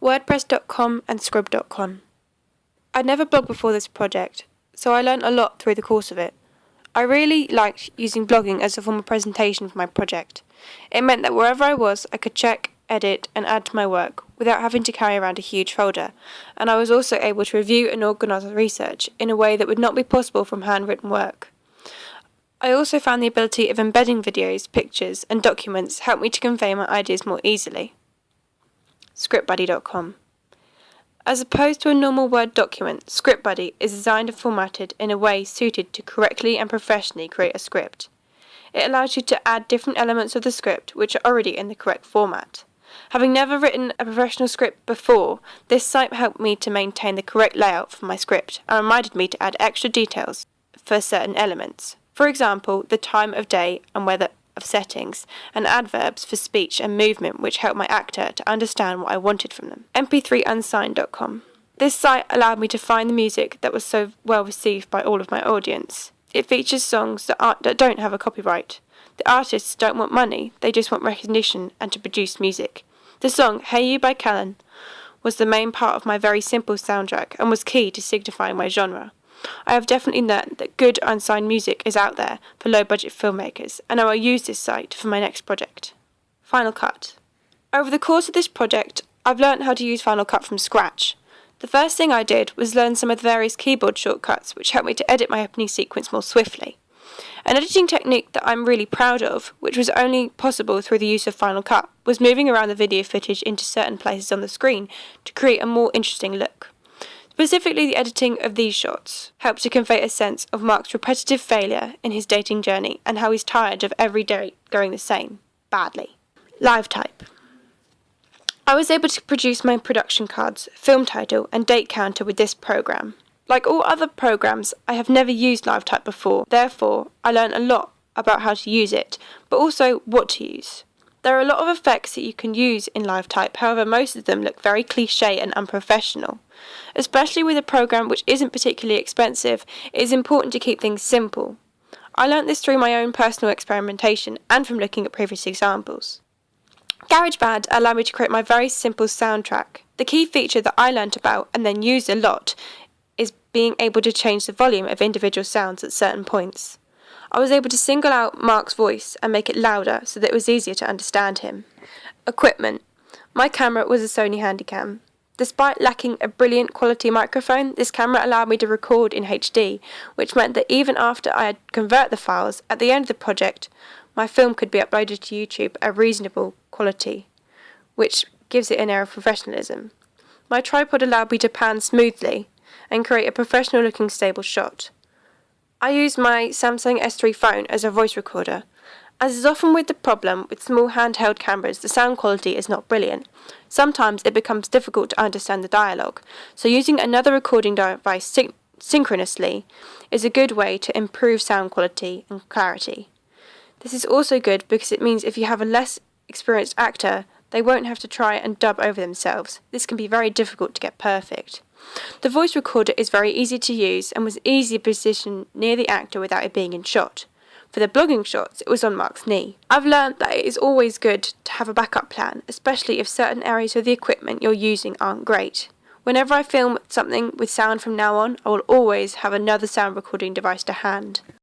WordPress.com and Scrib.com. I'd never blogged before this project, so I learnt a lot through the course of it. I really liked using blogging as a form of presentation for my project. It meant that wherever I was, I could check, edit, and add to my work without having to carry around a huge folder, and I was also able to review and organise research in a way that would not be possible from handwritten work. I also found the ability of embedding videos, pictures, and documents helped me to convey my ideas more easily. ScriptBuddy.com. As opposed to a normal Word document, ScriptBuddy is designed and formatted in a way suited to correctly and professionally create a script. It allows you to add different elements of the script which are already in the correct format. Having never written a professional script before, this site helped me to maintain the correct layout for my script and reminded me to add extra details for certain elements. For example, the time of day and weather of settings, and adverbs for speech and movement which helped my actor to understand what I wanted from them. mp3unsigned.com. This site allowed me to find the music that was so well received by all of my audience. It features songs that don't have a copyright. The artists don't want money, they just want recognition and to produce music. The song Hey You by Callan was the main part of my very simple soundtrack and was key to signifying my genre. I have definitely learned that good unsigned music is out there for low-budget filmmakers, and I will use this site for my next project. Final Cut. Over the course of this project, I've learned how to use Final Cut from scratch. The first thing I did was learn some of the various keyboard shortcuts which helped me to edit my opening sequence more swiftly. An editing technique that I'm really proud of, which was only possible through the use of Final Cut, was moving around the video footage into certain places on the screen to create a more interesting look. Specifically, the editing of these shots helped to convey a sense of Mark's repetitive failure in his dating journey and how he's tired of every day going the same, badly. LiveType. I was able to produce my production cards, film title, and date counter with this program. Like all other programs, I have never used LiveType before, therefore, I learned a lot about how to use it, but also what to use. There are a lot of effects that you can use in LiveType, however most of them look very cliché and unprofessional. Especially with a program which isn't particularly expensive, it is important to keep things simple. I learnt this through my own personal experimentation and from looking at previous examples. GarageBand allowed me to create my very simple soundtrack. The key feature that I learnt about and then used a lot is being able to change the volume of individual sounds at certain points. I was able to single out Mark's voice and make it louder so that it was easier to understand him. Equipment. My camera was a Sony Handycam. Despite lacking a brilliant quality microphone, this camera allowed me to record in HD, which meant that even after I had converted the files, at the end of the project, my film could be uploaded to YouTube at reasonable quality, which gives it an air of professionalism. My tripod allowed me to pan smoothly and create a professional-looking stable shot. I used my Samsung S3 phone as a voice recorder. As is often with the problem with small handheld cameras, the sound quality is not brilliant. Sometimes it becomes difficult to understand the dialogue, so using another recording device synchronously is a good way to improve sound quality and clarity. This is also good because it means if you have a less experienced actor, they won't have to try and dub over themselves. This can be very difficult to get perfect. The voice recorder is very easy to use and was easily positioned near the actor without it being in shot. For the blogging shots, it was on Mark's knee. I've learned that it is always good to have a backup plan, especially if certain areas of the equipment you're using aren't great. Whenever I film something with sound from now on, I will always have another sound recording device to hand.